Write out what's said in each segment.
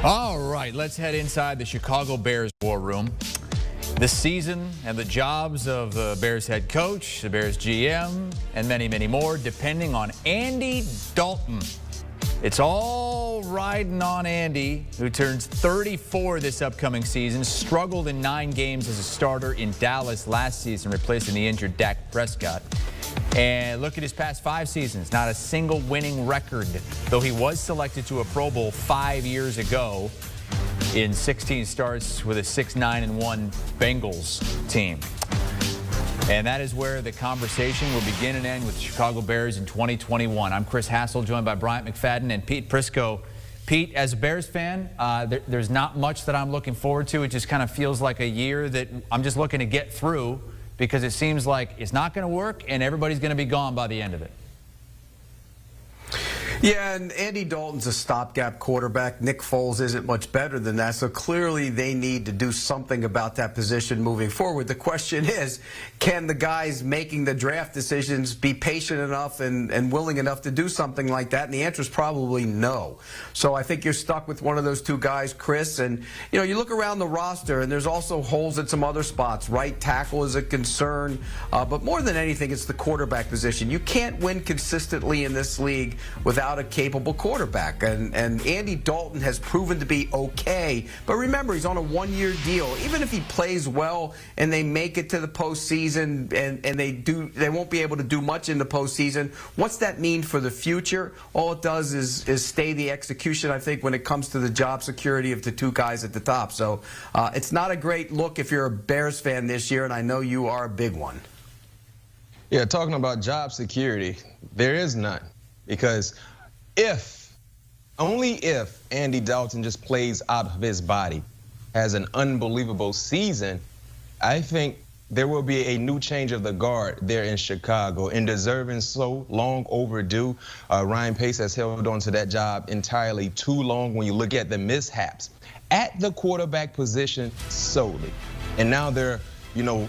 All right, let's head inside the Chicago Bears war room. The season and the jobs of the Bears head coach, the Bears GM, and many, many more, depending on Andy Dalton. It's all riding on Andy, who turns 34 this upcoming season, struggled in 9 games as a starter in Dallas last season, replacing the injured Dak Prescott. And look at his past 5 seasons, not a single winning record, though he was selected to a Pro Bowl 5 years ago in 16 starts with a 6-9-1 Bengals team. And that is where the conversation will begin and end with the Chicago Bears in 2021. I'm Chris Hassel, joined by Bryant, McFadden, and Pete Prisco. Pete, as a Bears fan, there's not much that I'm looking forward to. It just kind of feels like a year that I'm just looking to get through, because it seems like it's not going to work and everybody's going to be gone by the end of it. Yeah, and Andy Dalton's a stopgap quarterback. Nick Foles isn't much better than that, so clearly they need to do something about that position moving forward. The question is, can the guys making the draft decisions be patient enough and willing enough to do something like that? And the answer is probably no. So I think you're stuck with one of those two guys, Chris. And, you know, you look around the roster, and there's also holes at some other spots. Right tackle is a concern. But more than anything, it's the quarterback position. You can't win consistently in this league without a capable quarterback, and Andy Dalton has proven to be okay, but remember, he's on a 1-year deal. Even if he plays well and they make it to the postseason and they won't be able to do much in the postseason, what's that mean for the future? All it does is stay the execution, I think, when it comes to the job security of the two guys at the top. So it's not a great look if you're a Bears fan this year, and I know you are a big one. Yeah, talking about job security, there is none, because only if Andy Dalton just plays out of his body, has an unbelievable season, I think there will be a new change of the guard there in Chicago, and deserving so, long overdue. Ryan Pace has held on to that job entirely too long when you look at the mishaps at the quarterback position solely. And now they're, you know,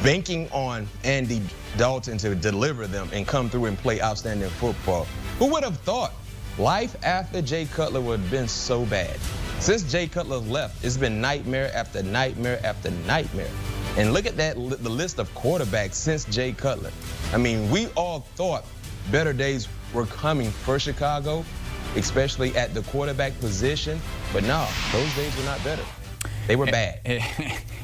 banking on Andy Dalton to deliver them and come through and play outstanding football. Who would have thought life after Jay Cutler would have been so bad? Since Jay Cutler left, it's been nightmare after nightmare after nightmare. And look at that, the list of quarterbacks since Jay Cutler. I mean, we all thought better days were coming for Chicago, especially at the quarterback position. But no, those days were not better. They were bad.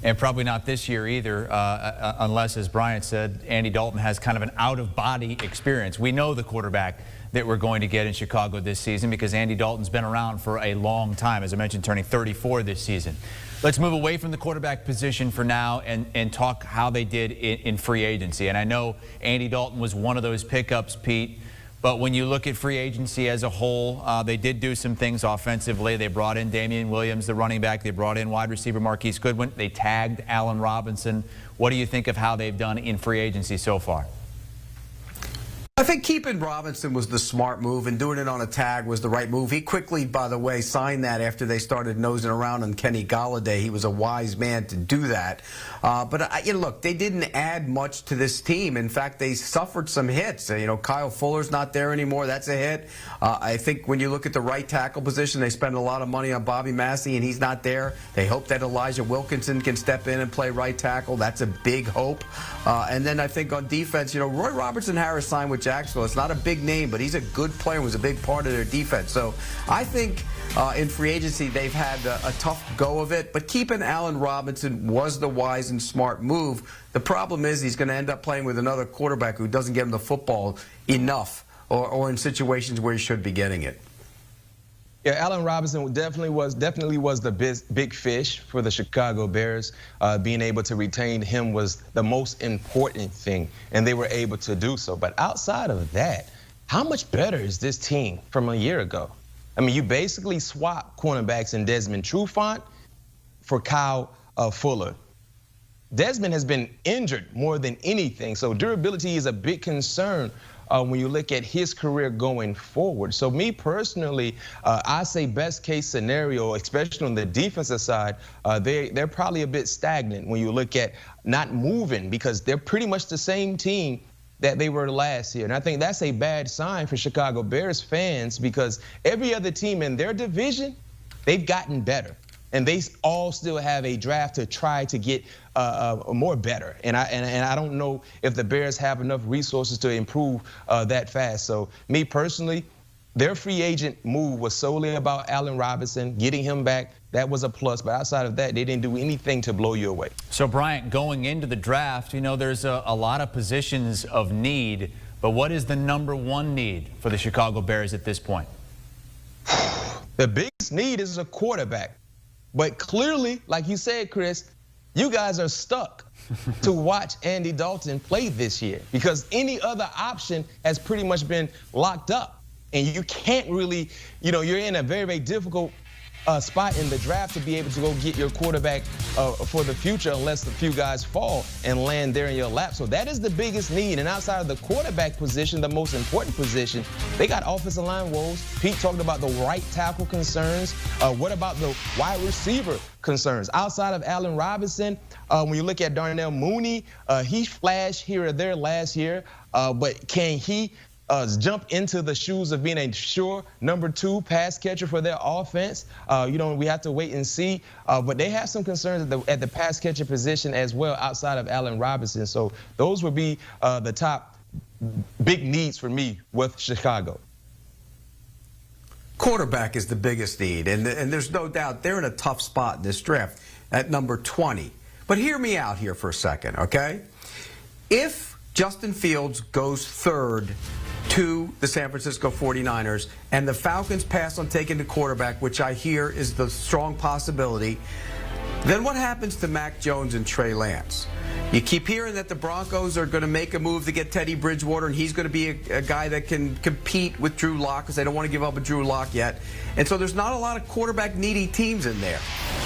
And probably not this year either, unless, as Bryant said, Andy Dalton has kind of an out-of-body experience. We know the quarterback that we're going to get in Chicago this season, because Andy Dalton's been around for a long time, as I mentioned, turning 34 this season. Let's move away from the quarterback position for now and talk how they did in free agency. And I know Andy Dalton was one of those pickups, Pete, but when you look at free agency as a whole, they did do some things offensively. They brought in Damian Williams, the running back. They brought in wide receiver Marquise Goodwin. They tagged Allen Robinson. What do you think of how they've done in free agency so far? I think keeping Robinson was the smart move, and doing it on a tag was the right move. He quickly, by the way, signed that after they started nosing around on Kenny Golladay. He was a wise man to do that. But you know, look, they didn't add much to this team. In fact, they suffered some hits. You know, Kyle Fuller's not there anymore. That's a hit. I think when you look at the right tackle position, they spend a lot of money on Bobby Massey, and he's not there. They hope that Elijah Wilkinson can step in and play right tackle. That's a big hope. And then I think on defense, you know, Roy Robertson-Harris signed with Jacksonville. It's not a big name, but he's a good player and was a big part of their defense. So I think in free agency they've had a tough go of it, but keeping Allen Robinson was the wise and smart move. The problem is he's going to end up playing with another quarterback who doesn't get him the football enough, or in situations where he should be getting it. Yeah, Allen Robinson definitely was the big fish for the Chicago Bears. Being able to retain him was the most important thing, and they were able to do so. But outside of that, how much better is this team from a year ago? I mean, you basically swapped cornerbacks in Desmond Trufant for Kyle Fuller. Desmond has been injured more than anything, so durability is a big concern when you look at his career going forward. So me personally, I say best case scenario, especially on the defensive side, they're probably a bit stagnant when you look at not moving, because they're pretty much the same team that they were last year. And I think that's a bad sign for Chicago Bears fans, because every other team in their division they've gotten better. And they all still have a draft to try to get more better. And I don't know if the Bears have enough resources to improve that fast. So me personally, their free agent move was solely about Allen Robinson, getting him back. That was a plus. But outside of that, they didn't do anything to blow you away. So, Bryant, going into the draft, you know, there's a lot of positions of need. But what is the #1 need for the Chicago Bears at this point? The biggest need is a quarterback. But clearly, like you said, Chris, you guys are stuck to watch Andy Dalton play this year because any other option has pretty much been locked up. And you can't really, you know, you're in a very, very difficult spot in the draft to be able to go get your quarterback for the future unless a few guys fall and land there in your lap. So that is the biggest need. And outside of the quarterback position, the most important position, they got offensive line woes. Pete talked about the right tackle concerns. What about the wide receiver concerns? Outside of Allen Robinson, when you look at Darnell Mooney, he flashed here or there last year, but can he jump into the shoes of being a sure #2 pass catcher for their offense? You know, we have to wait and see. But they have some concerns at the pass catcher position as well outside of Allen Robinson. So those would be the top big needs for me with Chicago. Quarterback is the biggest need, and there's no doubt they're in a tough spot in this draft at #20. But hear me out here for a second, okay? If Justin Fields goes 3rd to the San Francisco 49ers, and the Falcons pass on taking the quarterback, which I hear is the strong possibility, then what happens to Mac Jones and Trey Lance? You keep hearing that the Broncos are going to make a move to get Teddy Bridgewater, and he's going to be a guy that can compete with Drew Lock because they don't want to give up a Drew Lock yet. And so there's not a lot of quarterback-needy teams in there.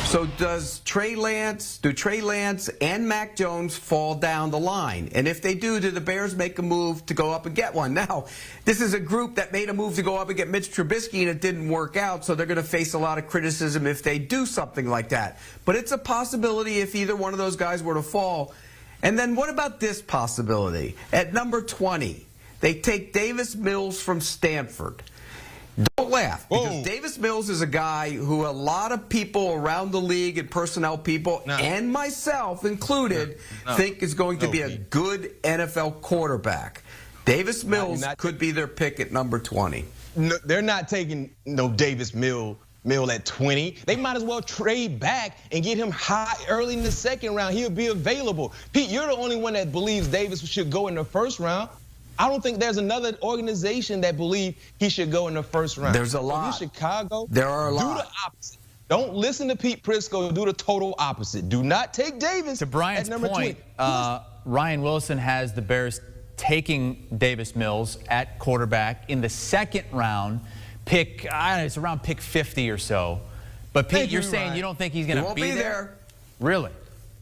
So do Trey Lance and Mac Jones fall down the line? And if they do the Bears make a move to go up and get one? Now, this is a group that made a move to go up and get Mitch Trubisky, and it didn't work out, so they're going to face a lot of criticism if they do something like that. But it's a possibility if either one of those guys were to fall. And then what about this possibility? At #20, they take Davis Mills from Stanford. Don't laugh, because Davis Mills is a guy who a lot of people around the league and personnel people, and myself included, think is going to be a good NFL quarterback. Davis Mills could be their pick at #20. No, they're not taking no Davis Mill at 20. They might as well trade back and get him high early in the 2nd round. He'll be available. Pete, you're the only one that believes Davis should go in the 1st round. I don't think there's another organization that believes he should go in the 1st round. There's a lot. So Chicago, there are a lot. Do the opposite. Don't listen to Pete Prisco. Do the total opposite. Do not take Davis. To Bryant's at point, Ryan Wilson has the Bears taking Davis Mills at quarterback in the 2nd round. Pick, I don't know, it's around pick 50 or so. But Pete, you're saying you don't think he's going to be there? Really?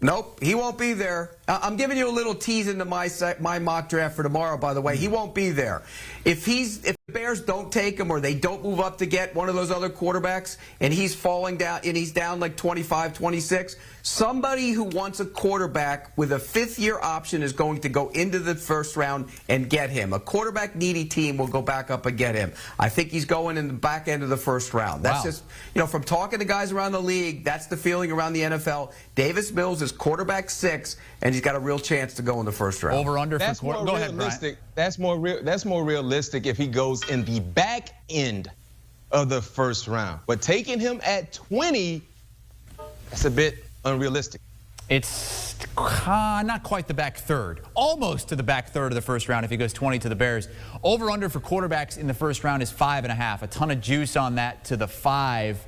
Nope, he won't be there. I'm giving you a little tease into my mock draft for tomorrow, by the way. He won't be there. If the Bears don't take him or they don't move up to get one of those other quarterbacks and he's falling down and he's down like 25, 26, somebody who wants a quarterback with a 5th-year option is going to go into the 1st round and get him. A quarterback-needy team will go back up and get him. I think he's going in the back end of the 1st round. That's just, you know, from talking to guys around the league, that's the feeling around the NFL. Davis Mills is quarterback 6, and he's got a real chance to go in the 1st round. Over under for quarterback. Go ahead, Bryant. That's more realistic if he goes in the back end of the 1st round. But taking him at 20, that's a bit unrealistic. It's not quite the back 3rd. Almost to the back 3rd of the 1st round if he goes 20 to the Bears. Over under for quarterbacks in the 1st round is 5.5. A ton of juice on that to the 5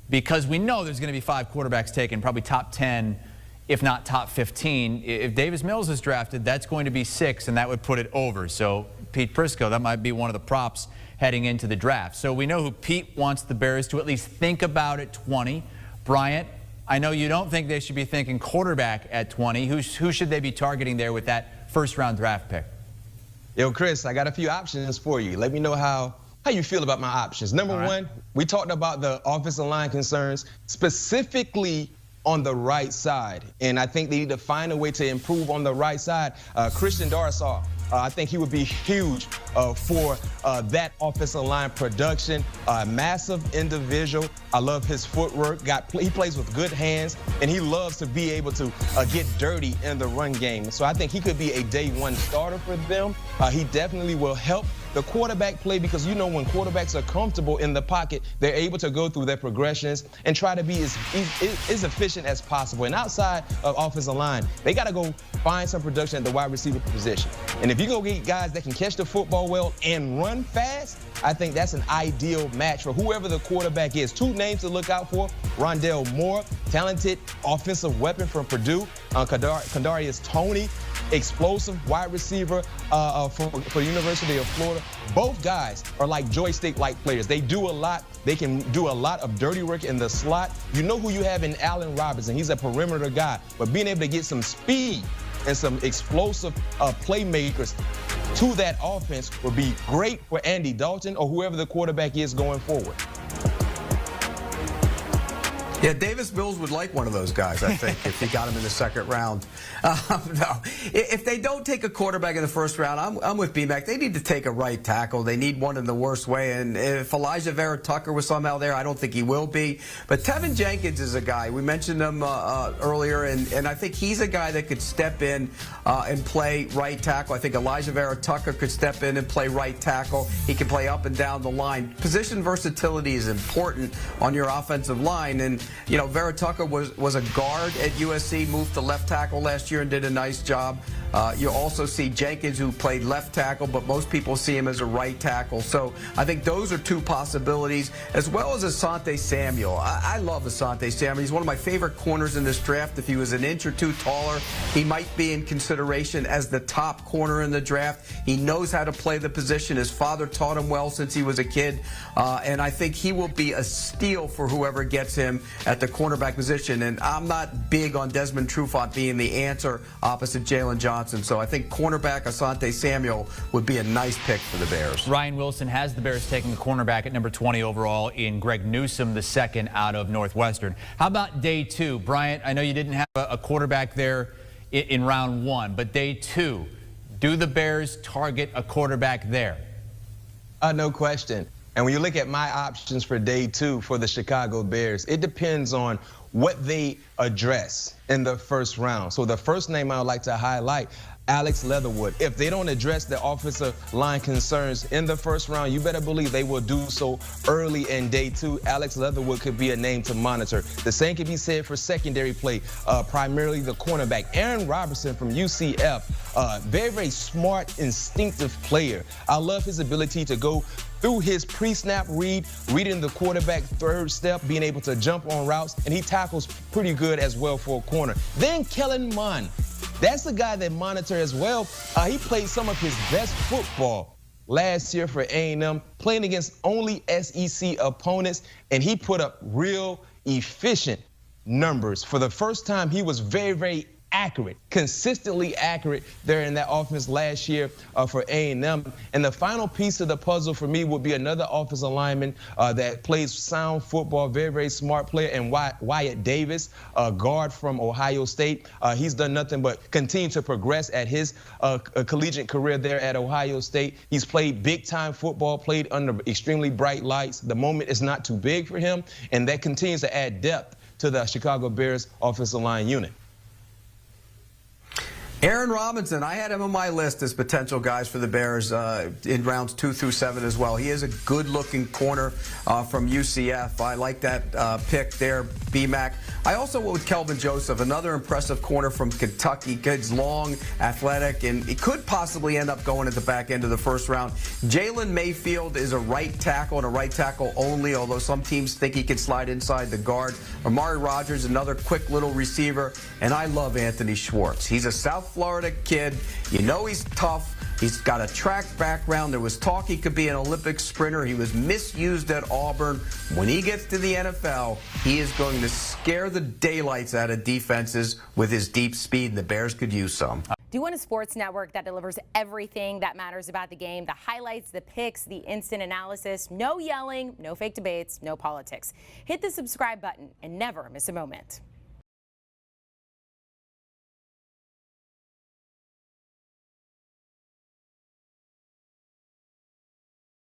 because we know there's going to be 5 quarterbacks taken, probably top 10. If not top 15. If Davis Mills is drafted, that's going to be 6, and that would put it over. So, Pete Prisco, that might be one of the props heading into the draft. So we know who Pete wants the Bears to at least think about at 20. Bryant, I know you don't think they should be thinking quarterback at 20. Who should they be targeting there with that 1st-round draft pick? Yo, Chris, I got a few options for you. Let me know how you feel about my options. Number one, we talked about the offensive line concerns, specifically on the right side. And I think they need to find a way to improve on the right side. Christian Darrisaw I think he would be huge for that offensive line production. Massive individual. I love his footwork. He plays with good hands, and he loves to be able to get dirty in the run game. So I think he could be a day one starter for them. He definitely will help the quarterback play, because you know when quarterbacks are comfortable in the pocket, they're able to go through their progressions and try to be as efficient as possible. And outside of offensive line, they got to go find some production at the wide receiver position. And if you go get guys that can catch the football well and run fast, I think that's an ideal match for whoever the quarterback is. Two names to look out for: Rondell Moore, talented offensive weapon from Purdue; Kadarius Toney, explosive wide receiver for University of Florida. Both guys are like joystick-like players. They do a lot. They can do a lot of dirty work in the slot. You know who you have in Allen Robinson. He's a perimeter guy, but being able to get some speed and some explosive playmakers to that offense would be great for Andy Dalton or whoever the quarterback is going forward. Yeah, Davis Mills would like one of those guys, I think, if he got him in the second round. No, if they don't take a quarterback in the first round, I'm with B-Mac. They need to take a right tackle. They need one in the worst way. And if Elijah Vera Tucker was somehow there, I don't think he will be. But Tevin Jenkins is a guy. We mentioned him earlier, and I think he's a guy that could step in and play right tackle. I think Elijah Vera Tucker could step in and play right tackle. He can play up and down the line. Position versatility is important on your offensive line. And you know, Vera Tucker was a guard at USC, moved to left tackle last year and did a nice job. You also see Jenkins, who played left tackle, but most people see him as a right tackle. So I think those are two possibilities, as well as Asante Samuel. I love Asante Samuel. He's one of my favorite corners in this draft. If he was an inch or two taller, he might be in consideration as the top corner in the draft. He knows how to play the position. His father taught him well since he was a kid. And I think he will be a steal for whoever gets him at the cornerback position. And I'm not big on Desmond Trufant being the answer opposite Jalen Johnson. So I think cornerback Asante Samuel would be a nice pick for the Bears. Ryan Wilson has the Bears taking the cornerback at number 20 overall in Greg Newsome, the second out of Northwestern. How about day two? Bryant, I know you didn't have a quarterback there in round one, but day two, do the Bears target a quarterback there? No question. And when you look at my options for day two for the Chicago Bears, it depends on what they address in the first round. So the first name I would like to highlight, Alex Leatherwood. If they don't address the offensive line concerns in the first round, you better believe they will do so early in day two. Alex Leatherwood could be a name to monitor. The same can be said for secondary play, primarily the cornerback. Aaron Robertson from UCF, very, very smart, instinctive player. I love his ability to go through his pre-snap reading the quarterback third step, being able to jump on routes, and he tackles pretty good as well for a corner. Then Kellen Mond. That's the guy that monitor as well. He played some of his best football last year for A&M, playing against only SEC opponents, and he put up real efficient numbers. For the first time, he was very, very accurate, consistently accurate there in that offense last year for A&M. And the final piece of the puzzle for me would be another offensive lineman that plays sound football, very, very smart player, and Wyatt Davis, a guard from Ohio State. He's done nothing but continue to progress at his collegiate career there at Ohio State. He's played big-time football, played under extremely bright lights. The moment is not too big for him, and that continues to add depth to the Chicago Bears offensive line unit. Aaron Robinson, I had him on my list as potential guys for the Bears in rounds 2 through 7 as well. He is a good-looking corner from UCF. I like that pick there, B-Mac. I also went with Kelvin Joseph, another impressive corner from Kentucky. Kid's long, athletic, and he could possibly end up going at the back end of the first round. Jalen Mayfield is a right tackle and a right tackle only, although some teams think he can slide inside the guard. Amari Rodgers, another quick little receiver. And I love Anthony Schwartz. He's a South Florida kid. You know he's tough. He's got a track background. There was talk he could be an Olympic sprinter. He was misused at Auburn. When he gets to the NFL, he is going to scare the daylights out of defenses with his deep speed. The Bears could use some. Do you want a sports network that delivers everything that matters about the game? The highlights, the picks, the instant analysis. No yelling, no fake debates, no politics. Hit the subscribe button and never miss a moment.